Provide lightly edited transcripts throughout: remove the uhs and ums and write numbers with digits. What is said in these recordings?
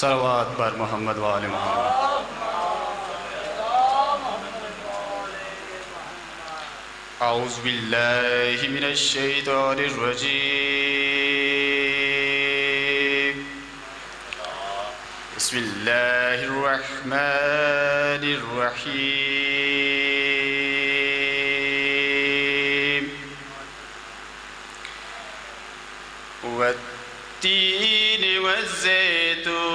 सलवात बर मोहम्मद व आले मोहम्मद। औज़ु बिल्लाहि मिनश शैतानिर रजीम। बिस्मिल्लाहिर रहमानिर रहीम। वत्तीन वज़्ज़ैतून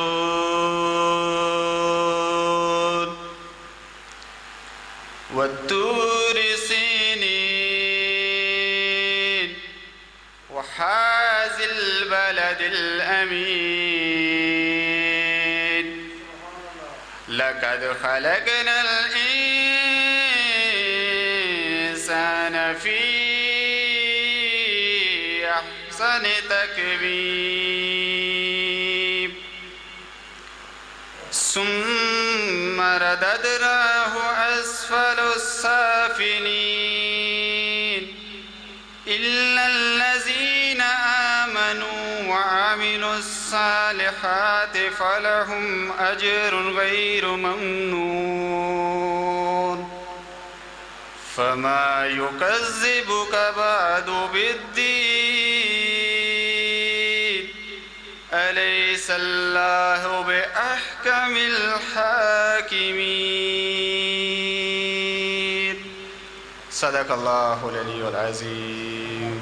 वत्तूर सीनीन वहाज़िल बलदिल अमीन। लक़द ख़लक़नल इंसान फ़ी अहसन तक़वीम। सुम्म रददनाहु अस्फ़लुस्साफ़िलीन। इल्लल्लज़ीना आमनू व अमिलुस्सालिहाति फ़लहुम अज्रुन ग़ैरु ममनून। फ़मा युकज़्ज़िबुक बअदु बिद्दीन। अलैहिस्सलाहु बिअहकमिल हाकिमीन। सदक़ल्लाहुल अलीयुल अज़ीम।